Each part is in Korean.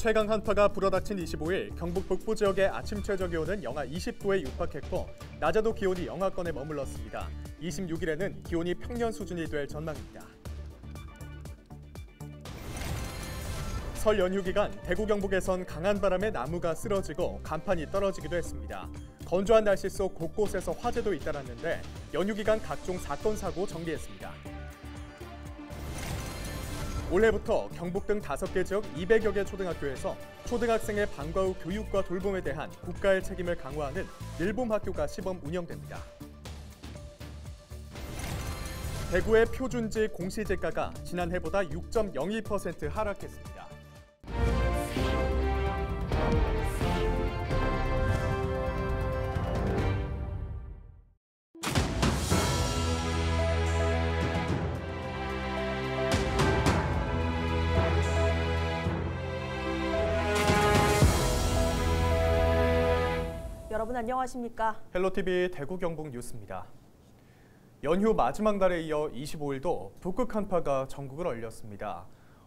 최강 한파가 불어닥친 25일 경북 북부 지역의 아침 최저 기온은 영하 20도에 육박했고 낮에도 기온이 영하권에 머물렀습니다. 26일에는 기온이 평년 수준이 될 전망입니다. 설 연휴 기간 대구 경북에선 강한 바람에 나무가 쓰러지고 간판이 떨어지기도 했습니다. 건조한 날씨 속 곳곳에서 화재도 잇따랐는데 연휴 기간 각종 사건 사고 정리했습니다. 올해부터 경북 등 5개 지역 200여 개 초등학교에서 초등학생의 방과 후 교육과 돌봄에 대한 국가의 책임을 강화하는 늘봄학교가 시범 운영됩니다. 대구의 표준지 공시지가가 지난해보다 6.02% 하락했습니다. 여러분 안녕하십니까? 헬로티비 대구 경북 뉴스입니다. 연휴 마지막 날에 이어 25일도 북극 한파가 전국을 얼렸습니다.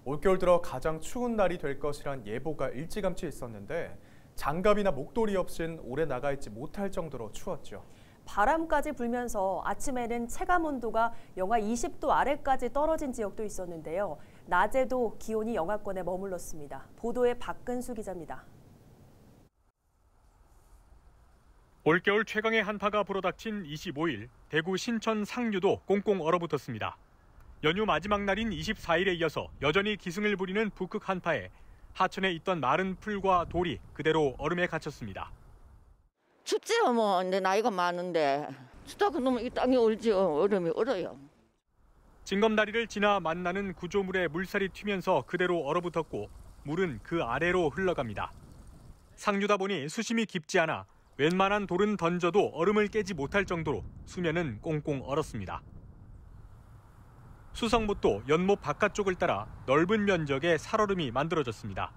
올겨울 들어 가장 추운 날이 될 것이란 예보가 일찌감치 있었는데 장갑이나 목도리 없인 오래 나가 있지 못할 정도로 추웠죠. 바람까지 불면서 아침에는 체감 온도가 영하 20도 아래까지 떨어진 지역도 있었는데요. 낮에도 기온이 영하권에 머물렀습니다. 보도에 박근수 기자입니다. 올겨울 최강의 한파가 불어닥친 25일, 대구 신천 상류도 꽁꽁 얼어붙었습니다. 연휴 마지막 날인 24일에 이어서 여전히 기승을 부리는 북극 한파에 하천에 있던 마른 풀과 돌이 그대로 얼음에 갇혔습니다. 춥지요 뭐. 내 나이가 많은데 춥다고 너무 이 땅이 얼지요. 얼음이 얼어요. 징검다리를 지나 만나는 구조물에 물살이 튀면서 그대로 얼어붙었고 물은 그 아래로 흘러갑니다. 상류다 보니 수심이 깊지 않아 웬만한 돌은 던져도 얼음을 깨지 못할 정도로 수면은 꽁꽁 얼었습니다. 수성못도 연못 바깥쪽을 따라 넓은 면적의 살얼음이 만들어졌습니다.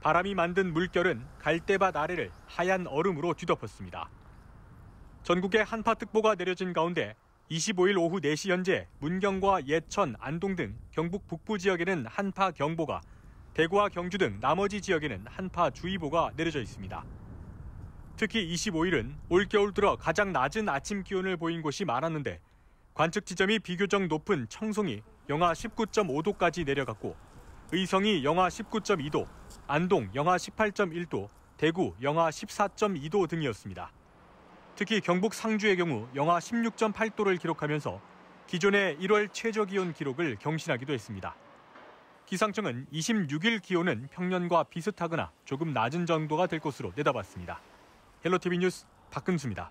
바람이 만든 물결은 갈대밭 아래를 하얀 얼음으로 뒤덮었습니다. 전국에 한파특보가 내려진 가운데 25일 오후 4시 현재 문경과 예천, 안동 등 경북 북부 지역에는 한파경보가, 대구와 경주 등 나머지 지역에는 한파주의보가 내려져 있습니다. 특히 25일은 올겨울 들어 가장 낮은 아침 기온을 보인 곳이 많았는데 관측 지점이 비교적 높은 청송이 영하 19.5도까지 내려갔고 의성이 영하 19.2도, 안동 영하 18.1도, 대구 영하 14.2도 등이었습니다. 특히 경북 상주의 경우 영하 16.8도를 기록하면서 기존의 1월 최저기온 기록을 경신하기도 했습니다. 기상청은 26일 기온은 평년과 비슷하거나 조금 낮은 정도가 될 것으로 내다봤습니다. 헬로티비 뉴스 박근수입니다.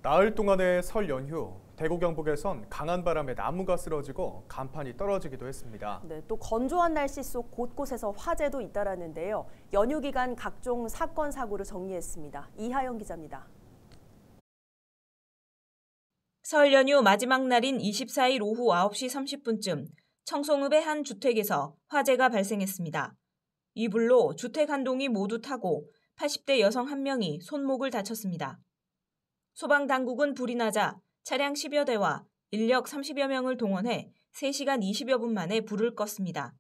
나흘 동안의 설 연휴, 대구 경북에선 강한 바람에 나무가 쓰러지고 간판이 떨어지기도 했습니다. 네, 또 건조한 날씨 속 곳곳에서 화재도 잇따랐는데요. 연휴 기간 각종 사건 사고를 정리했습니다. 이하영 기자입니다. 설 연휴 마지막 날인 24일 오후 9시 30분쯤 청송읍의 한 주택에서 화재가 발생했습니다. 이 불로 주택 한 동이 모두 타고 80대 여성 1명이 손목을 다쳤습니다. 소방당국은 불이 나자 차량 10여 대와 인력 30여 명을 동원해 3시간 20여 분 만에 불을 껐습니다.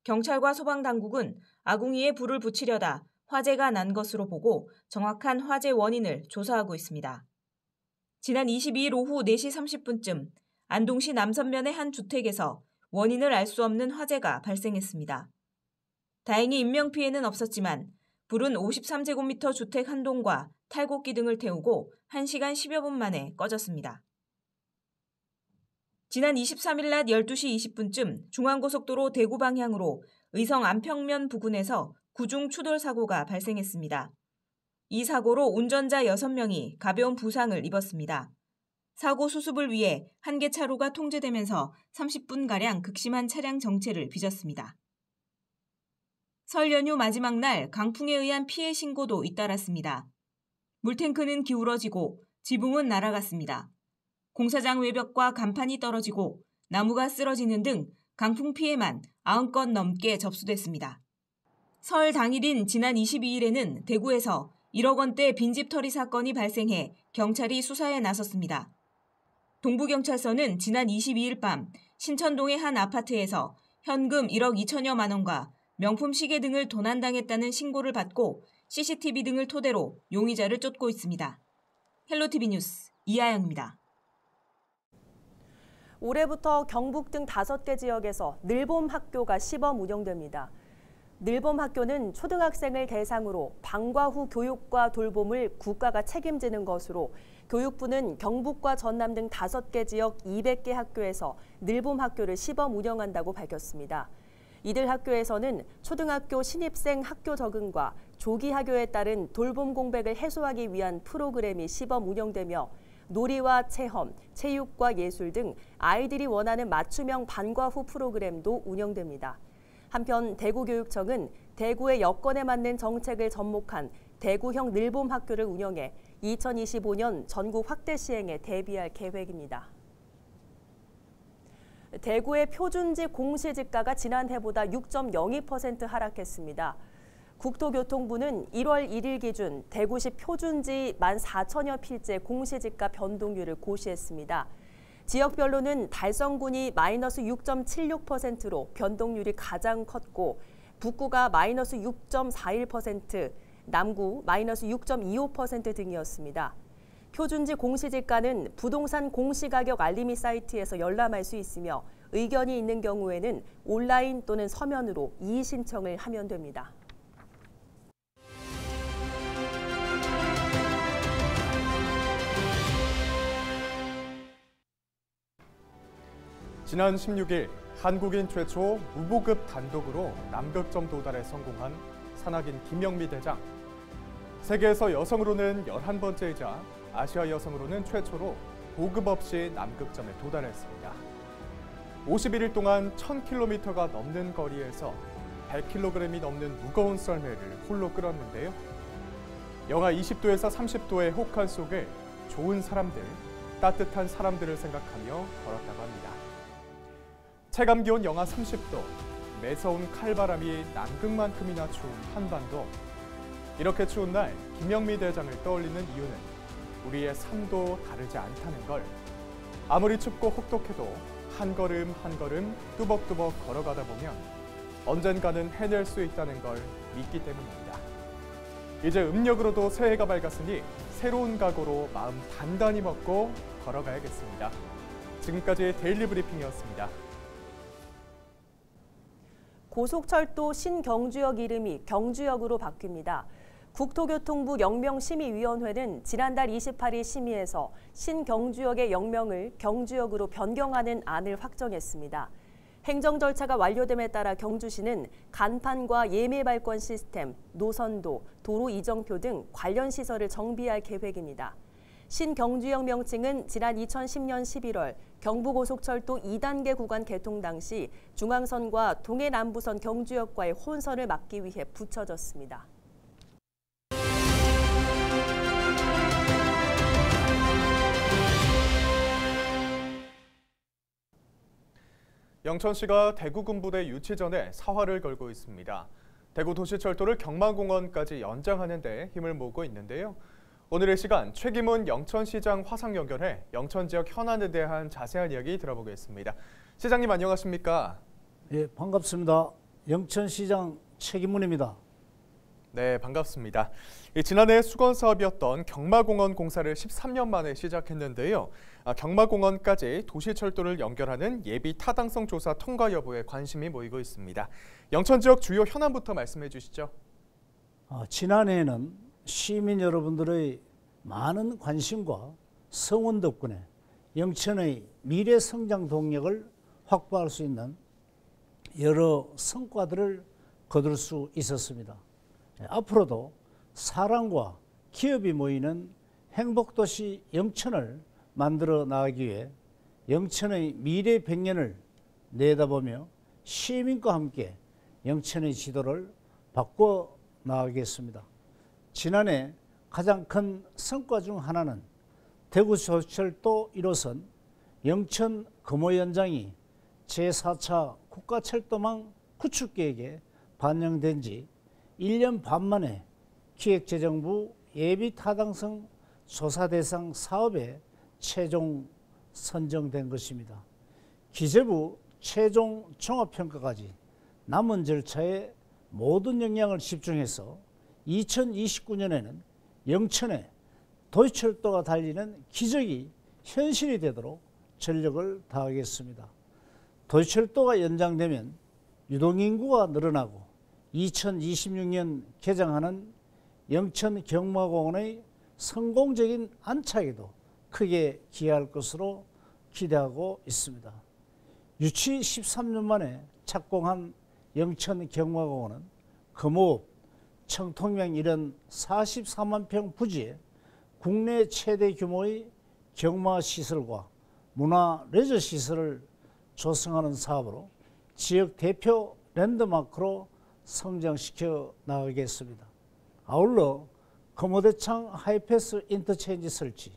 경찰과 소방당국은 아궁이에 불을 붙이려다 화재가 난 것으로 보고 정확한 화재 원인을 조사하고 있습니다. 지난 22일 오후 4시 30분쯤 안동시 남선면의 한 주택에서 원인을 알 수 없는 화재가 발생했습니다. 다행히 인명피해는 없었지만 불은 53제곱미터 주택 한 동과 탈곡기 등을 태우고 1시간 10여 분 만에 꺼졌습니다. 지난 23일 낮 12시 20분쯤 중앙고속도로 대구 방향으로 의성 안평면 부근에서 구중 추돌 사고가 발생했습니다. 이 사고로 운전자 6명이 가벼운 부상을 입었습니다. 사고 수습을 위해 한 개 차로가 통제되면서 30분가량 극심한 차량 정체를 빚었습니다. 설 연휴 마지막 날 강풍에 의한 피해 신고도 잇따랐습니다. 물탱크는 기울어지고 지붕은 날아갔습니다. 공사장 외벽과 간판이 떨어지고 나무가 쓰러지는 등 강풍 피해만 90건 넘게 접수됐습니다. 설 당일인 지난 22일에는 대구에서 1억 원대 빈집 털이 사건이 발생해 경찰이 수사에 나섰습니다. 동부경찰서는 지난 22일 밤 신천동의 한 아파트에서 현금 1억 2천여만 원과 명품 시계 등을 도난당했다는 신고를 받고 CCTV 등을 토대로 용의자를 쫓고 있습니다. 헬로티비 뉴스 이하영입니다. 올해부터 경북 등 5개 지역에서 늘봄 학교가 시범 운영됩니다. 늘봄 학교는 초등학생을 대상으로 방과 후 교육과 돌봄을 국가가 책임지는 것으로 교육부는 경북과 전남 등 5개 지역 200개 학교에서 늘봄 학교를 시범 운영한다고 밝혔습니다. 이들 학교에서는 초등학교 신입생 학교 적응과 조기 학교에 따른 돌봄 공백을 해소하기 위한 프로그램이 시범 운영되며 놀이와 체험, 체육과 예술 등 아이들이 원하는 맞춤형 방과 후 프로그램도 운영됩니다. 한편 대구교육청은 대구의 여건에 맞는 정책을 접목한 대구형 늘봄 학교를 운영해 2025년 전국 확대 시행에 대비할 계획입니다. 대구의 표준지 공시지가가 지난해보다 6.02% 하락했습니다. 국토교통부는 1월 1일 기준 대구시 표준지 14,000여 필지 공시지가 변동률을 고시했습니다. 지역별로는 달성군이 마이너스 6.76%로 변동률이 가장 컸고 북구가 마이너스 6.41%, 남구 마이너스 6.25% 등이었습니다. 표준지 공시지가는 부동산 공시가격 알림이 사이트에서 열람할 수 있으며 의견이 있는 경우에는 온라인 또는 서면으로 이의 신청을 하면 됩니다. 지난 16일 한국인 최초 무보급 단독으로 남극점 도달에 성공한 산악인 김영미 대장. 세계에서 여성으로는 11번째이자 아시아 여성으로는 최초로 보급 없이 남극점에 도달했습니다. 51일 동안 1000km가 넘는 거리에서 100kg이 넘는 무거운 썰매를 홀로 끌었는데요. 영하 20도에서 30도의 혹한 속을 좋은 사람들, 따뜻한 사람들을 생각하며 걸었다고 합니다. 체감기온 영하 30도, 매서운 칼바람이 남극만큼이나 추운 한반도. 이렇게 추운 날 김영미 대장을 떠올리는 이유는 우리의 삶도 다르지 않다는 걸. 아무리 춥고 혹독해도 한 걸음 한 걸음 뚜벅뚜벅 걸어가다 보면 언젠가는 해낼 수 있다는 걸 믿기 때문입니다. 이제 음력으로도 새해가 밝았으니 새로운 각오로 마음 단단히 먹고 걸어가야겠습니다. 지금까지 데일리 브리핑이었습니다. 고속철도 신경주역 이름이 경주역으로 바뀝니다. 국토교통부 영명심의위원회는 지난달 28일 심의에서 신경주역의 영명을 경주역으로 변경하는 안을 확정했습니다. 행정 절차가 완료됨에 따라 경주시는 간판과 예매 발권 시스템, 노선도, 도로 이정표 등 관련 시설을 정비할 계획입니다. 신경주역 명칭은 지난 2010년 11월 경부고속철도 2단계 구간 개통 당시 중앙선과 동해남부선 경주역과의 혼선을 막기 위해 붙여졌습니다. 영천시가 대구군부대 유치 전에 사활을 걸고 있습니다. 대구도시철도를 경마공원까지 연장하는 데 힘을 모으고 있는데요. 오늘의 시간 최기문 영천시장 화상 연결해 영천 지역 현안에 대한 자세한 이야기 들어보겠습니다. 시장님 안녕하십니까? 예, 반갑습니다. 영천시장 최기문입니다. 네, 반갑습니다. 지난해 수건 사업이었던 경마공원 공사를 13년 만에 시작했는데요. 경마공원까지 도시철도를 연결하는 예비 타당성 조사 통과 여부에 관심이 모이고 있습니다. 영천 지역 주요 현안부터 말씀해 주시죠. 지난해에는 시민 여러분들의 많은 관심과 성원 덕분에 영천의 미래 성장 동력을 확보할 수 있는 여러 성과들을 거둘 수 있었습니다. 앞으로도 사람과 기업이 모이는 행복도시 영천을 만들어 나가기 위해 영천의 미래 100년을 내다보며 시민과 함께 영천의 지도를 바꿔 나가겠습니다. 지난해 가장 큰 성과 중 하나는 대구도시철도 1호선 영천 금호 연장이 제4차 국가철도망 구축계획에 반영된 지 1년 반 만에 기획재정부 예비타당성 조사 대상 사업에 최종 선정된 것입니다. 기재부 최종 종합평가까지 남은 절차에 모든 역량을 집중해서 2029년에는 영천에 도시철도가 달리는 기적이 현실이 되도록 전력을 다하겠습니다. 도시철도가 연장되면 유동인구가 늘어나고 2026년 개장하는 영천경마공원의 성공적인 안착에도 크게 기여할 것으로 기대하고 있습니다. 유치 13년 만에 착공한 영천경마공원은 금호읍, 청통면 이런 44만 평 부지에 국내 최대 규모의 경마시설과 문화 레저 시설을 조성하는 사업으로 지역 대표 랜드마크로 성장시켜 나가겠습니다. 아울러 금호대창 하이패스 인터체인지 설치,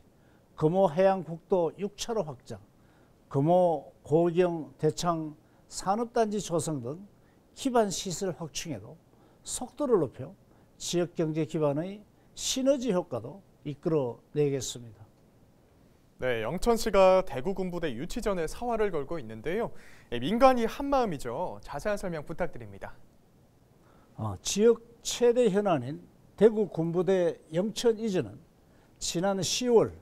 금호해양국도 6차로 확장, 금호 고경 대창 산업단지 조성 등 기반시설 확충에도 속도를 높여 지역경제 기반의 시너지 효과도 이끌어내겠습니다. 네, 영천시가 대구 군부대 유치전에 사활을 걸고 있는데요. 민간이 한마음이죠. 자세한 설명 부탁드립니다. 지역 최대 현안인 대구 군부대 영천 이전은 지난 10월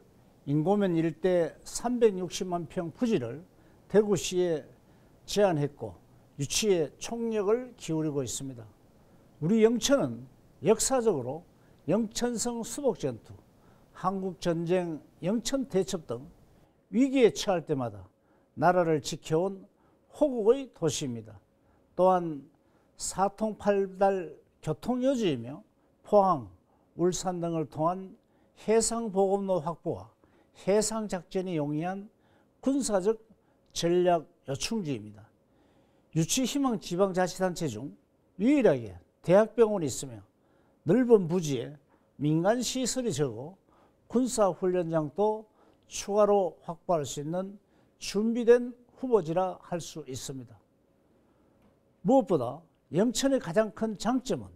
인고면 일대 360만 평 부지를 대구시에 제안했고 유치에 총력을 기울이고 있습니다. 우리 영천은 역사적으로 영천성 수복전투, 한국전쟁, 영천대첩 등 위기에 처할 때마다 나라를 지켜온 호국의 도시입니다. 또한 사통팔달 교통요지이며 포항, 울산 등을 통한 해상보급로 확보와 해상작전이 용이한 군사적 전략 요충지입니다. 유치희망 지방자치단체 중 유일하게 대학병원이 있으며 넓은 부지에 민간시설이 적어 군사훈련장도 추가로 확보할 수 있는 준비된 후보지라 할 수 있습니다. 무엇보다 영천의 가장 큰 장점은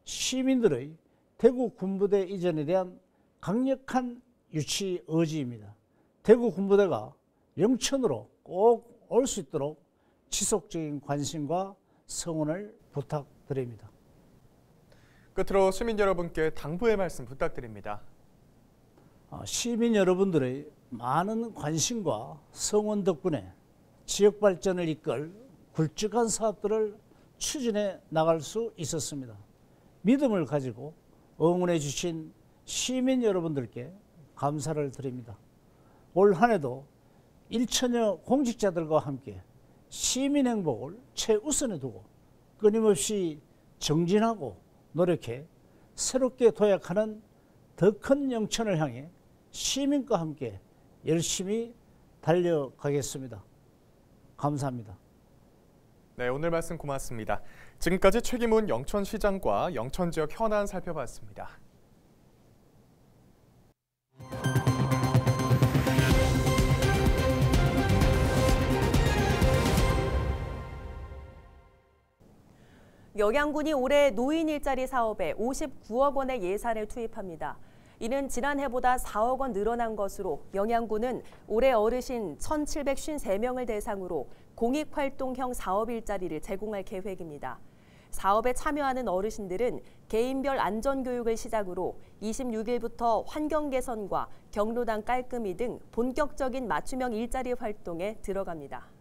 시민들의 대구 군부대 이전에 대한 강력한 유치 의지입니다. 대구 군부대가 영천으로 꼭 올 수 있도록 지속적인 관심과 성원을 부탁드립니다. 끝으로 시민 여러분께 당부의 말씀 부탁드립니다. 시민 여러분들의 많은 관심과 성원 덕분에 지역 발전을 이끌 굵직한 사업들을 추진해 나갈 수 있었습니다. 믿음을 가지고 응원해 주신 시민 여러분들께 감사를 드립니다. 올 한 해도 1천여 공직자들과 함께 시민 행복을 최우선에 두고 끊임없이 정진하고 노력해 새롭게 도약하는 더 큰 영천을 향해 시민과 함께 열심히 달려가겠습니다. 감사합니다. 네, 오늘 말씀 고맙습니다. 지금까지 최기문 영천시장과 영천 지역 현안 살펴봤습니다. 영양군이 올해 노인 일자리 사업에 59억 원의 예산을 투입합니다. 이는 지난해보다 4억 원 늘어난 것으로 영양군은 올해 어르신 1,753명을 대상으로 공익활동형 사업 일자리를 제공할 계획입니다. 사업에 참여하는 어르신들은 개인별 안전교육을 시작으로 26일부터 환경 개선과 경로당 깔끔이 등 본격적인 맞춤형 일자리 활동에 들어갑니다.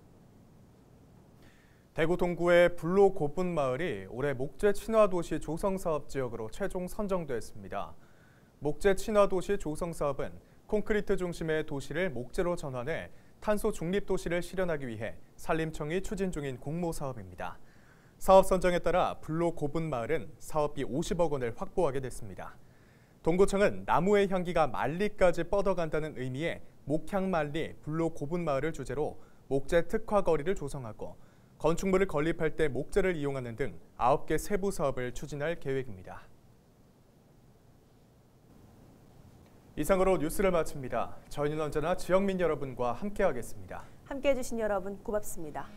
대구 동구의 불로 고분 마을이 올해 목재 친화도시 조성사업 지역으로 최종 선정됐습니다. 목재 친화도시 조성사업은 콘크리트 중심의 도시를 목재로 전환해 탄소 중립 도시를 실현하기 위해 산림청이 추진 중인 공모사업입니다. 사업 선정에 따라 불로 고분 마을은 사업비 50억 원을 확보하게 됐습니다. 동구청은 나무의 향기가 만리까지 뻗어간다는 의미의 목향만리 불로 고분 마을을 주제로 목재 특화 거리를 조성하고 건축물을 건립할 때 목재를 이용하는 등 9개 세부 사업을 추진할 계획입니다. 이상으로 뉴스를 마칩니다. 저희는 언제나 지역민 여러분과 함께하겠습니다. 함께해 주신 여러분 고맙습니다.